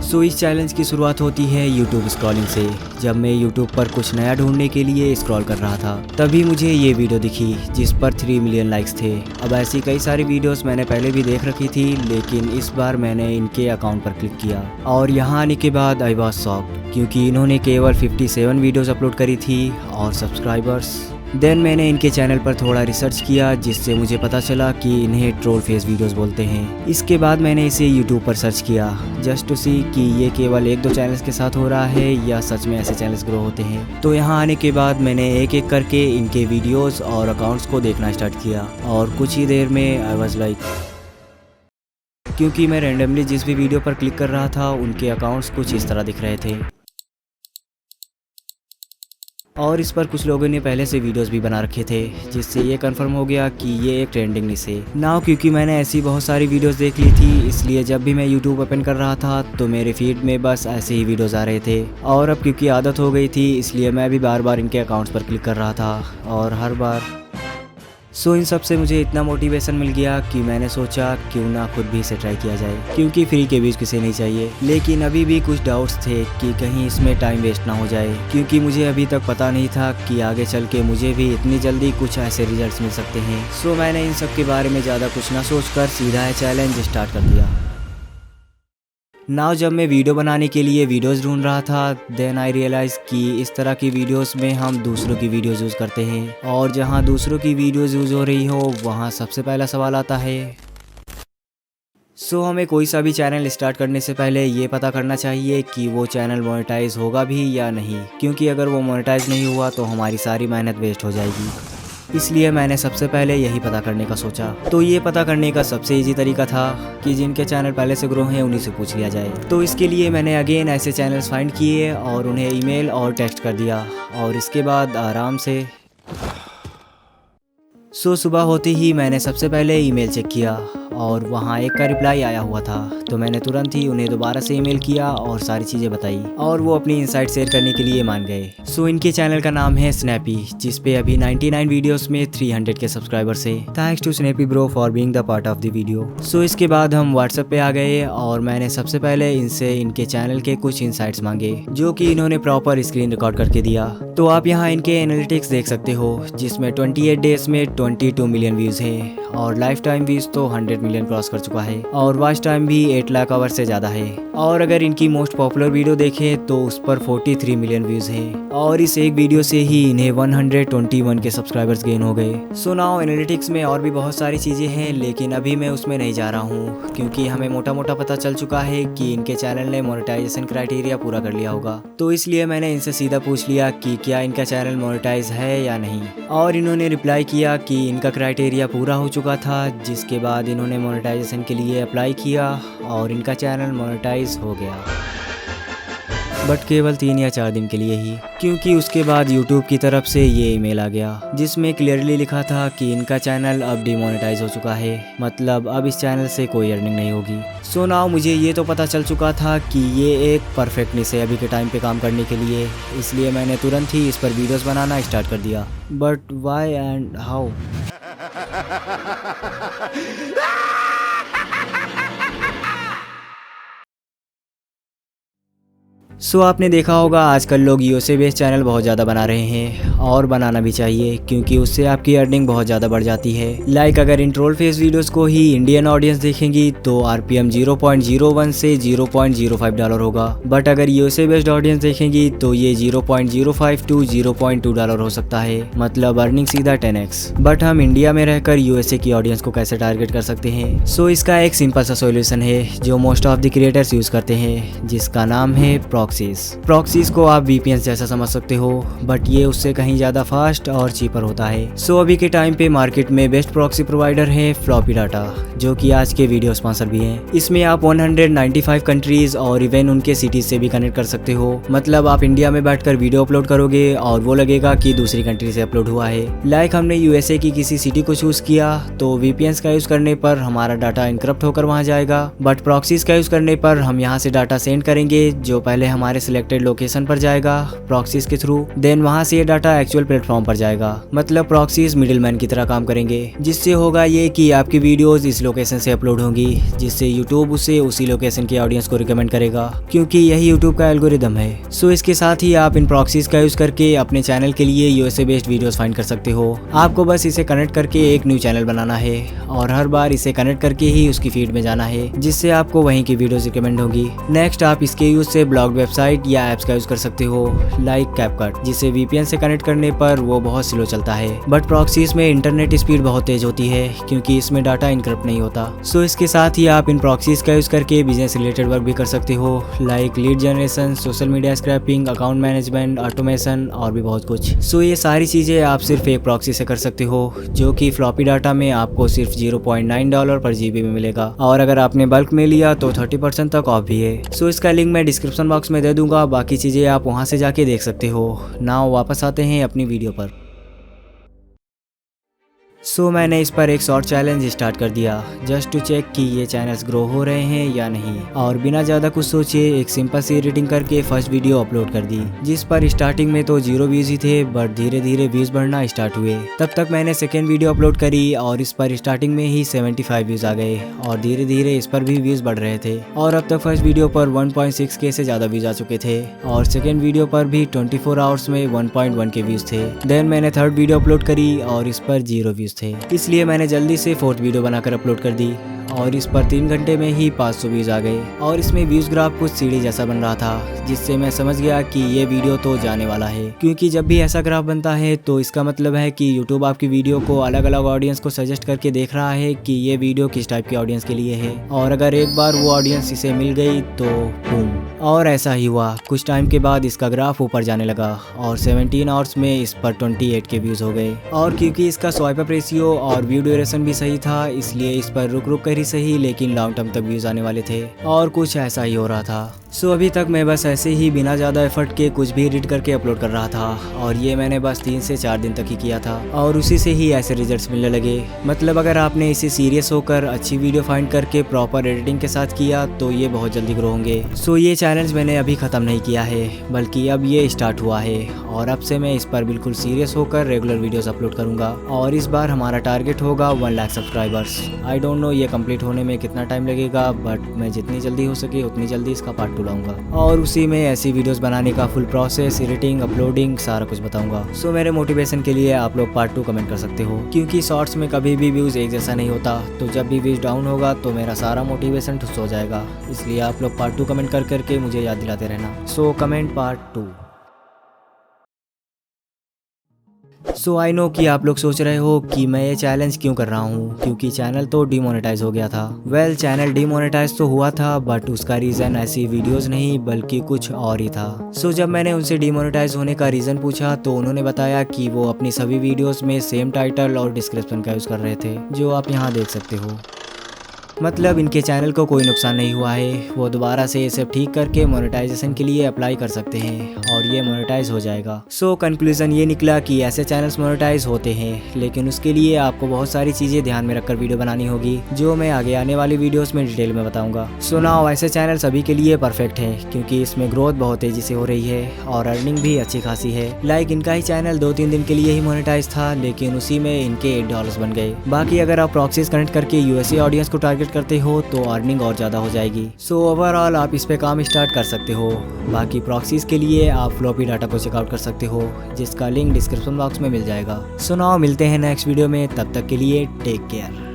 सो इस चैलेंज की शुरुआत होती है यूट्यूब स्क्रॉलिंग से। जब मैं यूट्यूब पर कुछ नया ढूंढने के लिए स्क्रॉल कर रहा था, तभी मुझे ये वीडियो दिखी जिस पर 3 मिलियन लाइक्स थे। अब ऐसी कई सारी वीडियोस मैंने पहले भी देख रखी थी, लेकिन इस बार मैंने इनके अकाउंट पर क्लिक किया और यहाँ आने के बाद आई वाज शॉक्ड, क्योंकि इन्होंने केवल 57 वीडियोस अपलोड करी थी और सब्सक्राइबर्स। देन मैंने इनके चैनल पर थोड़ा रिसर्च किया, जिससे मुझे पता चला कि इन्हें ट्रोल फेस वीडियोस बोलते हैं। इसके बाद मैंने इसे यूट्यूब पर सर्च किया जस्ट टू सी कि ये केवल 1-2 चैनल्स के साथ हो रहा है या सच में ऐसे चैनल्स ग्रो होते हैं। तो यहाँ आने के बाद मैंने एक एक करके इनके वीडियोस और अकाउंट्स को देखना स्टार्ट किया और कुछ ही देर में आई वाज लाइक, क्योंकि मैं रैंडमली जिस भी वीडियो पर क्लिक कर रहा था उनके अकाउंट्स कुछ इस तरह दिख रहे थे और इस पर कुछ लोगों ने पहले से वीडियोस भी बना रखे थे, जिससे ये कंफर्म हो गया कि ये एक ट्रेंडिंग लिस्ट है नाउ। क्योंकि मैंने ऐसी बहुत सारी वीडियोस देख ली थी, इसलिए जब भी मैं यूट्यूब ओपन कर रहा था तो मेरे फीड में बस ऐसे ही वीडियोस आ रहे थे। और अब क्योंकि आदत हो गई थी, इसलिए मैं भी बार बार इनके अकाउंट्स पर क्लिक कर रहा था और हर बार सो इन सब से मुझे इतना मोटिवेशन मिल गया कि मैंने सोचा क्यों ना खुद भी इसे ट्राई किया जाए, क्योंकि फ्री के बीच किसे नहीं चाहिए। लेकिन अभी भी कुछ डाउट्स थे कि कहीं इसमें टाइम वेस्ट ना हो जाए, क्योंकि मुझे अभी तक पता नहीं था कि आगे चल के मुझे भी इतनी जल्दी कुछ ऐसे रिजल्ट्स मिल सकते हैं। सो मैंने इन सब के बारे में ज़्यादा कुछ ना सोचकर सीधा है चैलेंज स्टार्ट कर दिया। नाउ जब मैं वीडियो बनाने के लिए वीडियोस ढूंढ रहा था, देन आई रियलाइज़ कि इस तरह की वीडियोस में हम दूसरों की वीडियोस यूज़ करते हैं, और जहां दूसरों की वीडियोस यूज़ हो रही हो वहां सबसे पहला सवाल आता है। सो हमें कोई सा भी चैनल स्टार्ट करने से पहले ये पता करना चाहिए कि वो चैनल मोनेटाइज होगा भी या नहीं, क्योंकि अगर वो मोनेटाइज नहीं हुआ तो हमारी सारी मेहनत वेस्ट हो जाएगी। इसलिए मैंने सबसे पहले यही पता करने का सोचा। तो ये पता करने का सबसे इजी तरीका था कि जिनके चैनल पहले से ग्रो हैं उन्हीं से पूछ लिया जाए। तो इसके लिए मैंने अगेन ऐसे चैनल्स फाइंड किए और उन्हें ईमेल और टेक्स्ट कर दिया, और इसके बाद आराम से सुबह होते ही मैंने सबसे पहले ईमेल चेक किया और वहाँ एक का रिप्लाई आया हुआ था। तो मैंने तुरंत ही उन्हें दोबारा से ईमेल किया और सारी चीज़ें बताई, और वो अपनी इनसाइट शेयर करने के लिए मान गए। सो इनके चैनल का नाम है स्नैपी, जिस पे अभी 99 वीडियोस में 300 के सब्सक्राइबर्स है। Thanks to snappy bro for being the part of the video. So इसके बाद हम व्हाट्सएप पे आ गए और मैंने सबसे पहले इनसे इनके चैनल के कुछ इनसाइट्स मांगे, जो कि इन्होंने प्रॉपर स्क्रीन रिकॉर्ड करके दिया। तो आप यहाँ इनके एनालिटिक्स देख सकते हो, जिसमें 28 डेज में 22 मिलियन व्यूज़ हैं और लाइफ टाइम व्यूज़ तो 100 मिलियन क्रॉस कर चुका है, और वॉच टाइम भी 8 लाख आवर से ज़्यादा है। और अगर इनकी मोस्ट पॉपुलर वीडियो देखें तो उस पर 43 मिलियन व्यूज़ हैं, और इस एक वीडियो से ही इन्हें 121 के सब्सक्राइबर्स गेन हो गए। सो नाउ एनालिटिक्स में और भी बहुत सारी चीज़ें हैं, लेकिन अभी मैं उसमें नहीं जा रहा हूँ, क्योंकि हमें मोटा मोटा पता चल चुका है कि इनके चैनल ने मोनेटाइजेशन क्राइटेरिया पूरा कर लिया होगा। तो इसलिए मैंने इनसे सीधा पूछ लिया कि क्या इनका चैनल मोनेटाइज है या नहीं, और इन्होंने रिप्लाई किया कि इनका क्राइटेरिया पूरा हो चुका था, जिसके बाद इन्होंने मोनेटाइजेशन के लिए अप्लाई किया और इनका चैनल मोनेटाइज हो गया, बट केवल 3 या 4 दिन के लिए ही, क्योंकि उसके बाद YouTube की तरफ से ये ईमेल आ गया जिसमें क्लियरली लिखा था कि इनका चैनल अब डिमोनेटाइज हो चुका है, मतलब अब इस चैनल से कोई अर्निंग नहीं होगी। सो नाउ मुझे ये तो पता चल चुका था कि ये एक परफेक्टनेस है अभी के टाइम पे काम करने के लिए, इसलिए मैंने तुरंत ही इस पर वीडियोस बनाना स्टार्ट कर दिया। But why and how? So आपने देखा होगा आजकल लोग यूएसए बेस्ड चैनल बहुत ज़्यादा बना रहे हैं, और बनाना भी चाहिए, क्योंकि उससे आपकी अर्निंग बहुत ज़्यादा बढ़ जाती है। लाइक अगर इन ट्रोल फेस वीडियोस को ही इंडियन ऑडियंस देखेंगी तो आरपीएम 0.01 से $0.05 होगा, बट अगर यूएसए बेस्ड ऑडियंस देखेंगी तो ये 0.05 टू $0.2 हो सकता है, मतलब अर्निंग सीधा 10x। बट हम इंडिया में रहकर यूएसए की ऑडियंस को कैसे टारगेट कर सकते हैं? सो इसका एक सिंपल सा सोल्यूशन है जो most of the creators use करते हैं, जिसका नाम है प्रॉक्सीज को आप VPN जैसा समझ सकते हो, बट ये उससे कहीं ज़्यादा फास्ट और चीपर होता है। सो अभी के टाइम पे मार्केट में बेस्ट प्रॉक्सी प्रोवाइडर है फ्लॉपी डाटा, जो कि आज के वीडियो स्पॉन्सर भी हैं। इसमें आप 195 कंट्रीज और इवन उनके सिटीज से भी कनेक्ट कर सकते हो, मतलब आप इंडिया में बैठकर वीडियो अपलोड करोगे और वो लगेगा कि दूसरी कंट्री से अपलोड हुआ है। लाइक हमने यूएसए की किसी सिटी को चूज किया तो VPNs का यूज़ करने पर हमारा डाटा इनक्रप्ट होकर वहाँ जाएगा, बट प्रॉक्सीज का यूज़ करने पर हम यहाँ से डाटा सेंड करेंगे जो पहले हमारे सिलेक्टेड लोकेशन पर जाएगा प्रॉक्सीज के थ्रू। देन वहाँ से ये डाटा एक्चुअल प्लेटफॉर्म पर जाएगा। मतलब प्रॉक्सीज मिडिलमैन की तरह काम करेंगे, जिससे होगा ये कि आपकी वीडियोस इस लोकेशन से अपलोड होंगी, जिससे यूट्यूब उसे उसी लोकेशन के ऑडियंस को रिकमेंड करेगा, क्योंकि यही यूट्यूब का एल्गोरिदम है। सो इसके साथ ही आप इन प्रॉक्सीज का यूज करके अपने चैनल के लिए यूएसए बेस्ड वीडियोस फाइंड कर सकते हो। आपको बस इसे कनेक्ट करके एक न्यू चैनल बनाना है और हर बार इसे कनेक्ट करके ही उसकी फीड में जाना है, जिससे आपको वहीं की वीडियोस रिकमेंड होगी। नेक्स्ट आप इसके यूज से ब्लॉग वेबसाइट या एप्स का यूज कर सकते हो, लाइक कैपकट, जिसे वीपीएन से कनेक्ट करने पर वो बहुत स्लो चलता है। बट प्रॉक्सीज में इंटरनेट स्पीड बहुत तेज होती है, क्योंकि इसमें डाटा इनक्रप्ट नहीं होता। सो इसके साथ ही आप इन प्रॉक्सीज का यूज करके बिजनेस रिलेटेड वर्क भी कर सकते हो, like lead generation, social media scraping, account management, automation और भी बहुत कुछ। सो ये सारी चीजें आप सिर्फ एक प्रॉक्सी से कर सकते हो, जो कि फ्लॉपी डाटा में आपको सिर्फ $0.9 पर जीबी में मिलेगा, और अगर आपने बल्क में लिया तो 30% तक ऑफ भी है। सो इसका लिंक मैं डिस्क्रिप्शन बॉक्स में दे दूंगा, बाकी चीजें आप वहां से जाके देख सकते हो। नाउ वापस आते हैं अपनी वीडियो पर। सो मैंने इस पर एक शॉर्ट चैलेंज स्टार्ट कर दिया, जस्ट टू चेक कि ये चैनल्स ग्रो हो रहे हैं या नहीं, और बिना ज़्यादा कुछ सोचे एक सिंपल सी एडिटिंग करके फर्स्ट वीडियो अपलोड कर दी, जिस पर स्टार्टिंग में तो 0 व्यूज़ ही थे, बट धीरे धीरे व्यूज़ बढ़ना स्टार्ट हुए। तब तक मैंने सेकेंड वीडियो अपलोड करी और इस पर स्टार्टिंग में ही 75 व्यूज़ आ गए, और धीरे धीरे इस पर भी व्यूज़ बढ़ रहे थे, और अब तक फर्स्ट वीडियो पर 1.6K से ज़्यादा व्यूज़ आ चुके थे, और सेकेंड वीडियो पर भी 24 आवर्स में 1.1K व्यूज़ थे। देन मैंने थर्ड वीडियो अपलोड करी और इस पर 0 व्यूज़ थे, इसलिए मैंने जल्दी से फोर्थ वीडियो बनाकर अपलोड कर दी, और इस पर 3 घंटे में ही 500 व्यूज़ आ गए, और इसमें व्यूज़ ग्राफ कुछ सीढ़ी जैसा बन रहा था, जिससे मैं समझ गया कि ये वीडियो तो जाने वाला है, क्योंकि जब भी ऐसा ग्राफ बनता है तो इसका मतलब है कि यूट्यूब आपकी वीडियो को अलग अलग ऑडियंस को सजेस्ट करके देख रहा है कि ये वीडियो किस टाइप के ऑडियंस के लिए है, और अगर एक बार वो ऑडियंस इसे मिल गई तो बूम। और ऐसा ही हुआ, कुछ टाइम के बाद इसका ग्राफ ऊपर जाने लगा, और 17 आवर्स में इस पर 28K व्यूज़ हो गए, और क्योंकि इसका स्वाइप अप रेशियो और व्यू ड्यूरेशन भी सही था, इसलिए इस पर रुक रुक कर ही सही लेकिन लॉन्ग टर्म तक व्यूज़ आने वाले थे, और कुछ ऐसा ही हो रहा था। सो अभी तक मैं बस ऐसे ही बिना ज़्यादा एफर्ट के कुछ भी एडिट करके अपलोड कर रहा था, और ये मैंने बस 3 से 4 दिन तक ही किया था, और उसी से ही ऐसे रिजल्ट्स मिलने लगे। मतलब अगर आपने इसे सीरियस होकर अच्छी वीडियो फाइंड करके प्रॉपर एडिटिंग के साथ किया तो ये बहुत जल्दी ग्रो होंगे। सो ये चैलेंज मैंने अभी ख़त्म नहीं किया है, बल्कि अब ये स्टार्ट हुआ है, और अब से मैं इस पर बिल्कुल सीरियस होकर रेगुलर वीडियोस अपलोड करूँगा, और इस बार हमारा टारगेट होगा 1 lakh subscribers. I don't know ये कंप्लीट होने में कितना टाइम लगेगा, बट मैं जितनी जल्दी हो सके उतनी जल्दी इसका पार्ट 2 लाऊंगा, और उसी में ऐसी वीडियोस बनाने का फुल प्रोसेस, एडिटिंग, अपलोडिंग सारा कुछ बताऊंगा। सो मेरे मोटिवेशन के लिए आप लोग पार्ट 2 कमेंट कर सकते हो, क्योंकि शॉर्ट्स में कभी भी व्यूज़ एक जैसा नहीं होता, तो जब भी व्यूज़ डाउन होगा तो मेरा सारा मोटिवेशन ठुस हो जाएगा, इसलिए आप लोग पार्ट 2 कमेंट कर करके मुझे याद दिलाते रहना। So comment part 2। So I know कि आप लोग सोच रहे हो कि मैं ये चैलेंज क्यों कर रहा हूँ, क्योंकि चैनल तो डिमोनेटाइज हो गया था। वेल चैनल डिमोनेटाइज तो हुआ था, बट उसका रीज़न ऐसी वीडियोस नहीं बल्कि कुछ और ही था। सो जब मैंने उनसे डिमोनेटाइज होने का रीज़न पूछा तो उन्होंने बताया कि वो अपनी सभी वीडियोस में सेम टाइटल और डिस्क्रिप्शन का यूज़ कर रहे थे, जो आप यहाँ देख सकते हो। मतलब इनके चैनल को कोई नुकसान नहीं हुआ है, वो दोबारा से ये सब ठीक करके मोनेटाइजेशन के लिए अप्लाई कर सकते हैं, और ये मोनेटाइज हो जाएगा। सो कंक्लूजन ये निकला कि ऐसे चैनल्स मोनेटाइज होते हैं, लेकिन उसके लिए आपको बहुत सारी चीज़ें ध्यान में रखकर वीडियो बनानी होगी, जो मैं आगे आने वाली वीडियोस में डिटेल में बताऊंगा। सो नाउ ऐसे चैनल सभी के लिए परफेक्ट है, क्योंकि इसमें ग्रोथ बहुत तेजी से हो रही है और अर्निंग भी अच्छी खासी है। लाइक इनका ही चैनल 2-3 दिन के लिए ही मोनेटाइज था, लेकिन उसी में इनके $8 बन गए। बाकी अगर आप प्रॉक्सीज कनेक्ट करके यूएसए ऑडियंस को टारगेट करते हो तो अर्निंग और ज़्यादा हो जाएगी। सो ओवरऑल आप इस पे काम स्टार्ट कर सकते हो। बाकी प्रॉक्सीज के लिए आप फ्लॉपी डाटा को चेकआउट कर सकते हो, जिसका लिंक डिस्क्रिप्शन बॉक्स में मिल जाएगा। सो नाउ मिलते हैं नेक्स्ट वीडियो में, तब तक के लिए टेक केयर।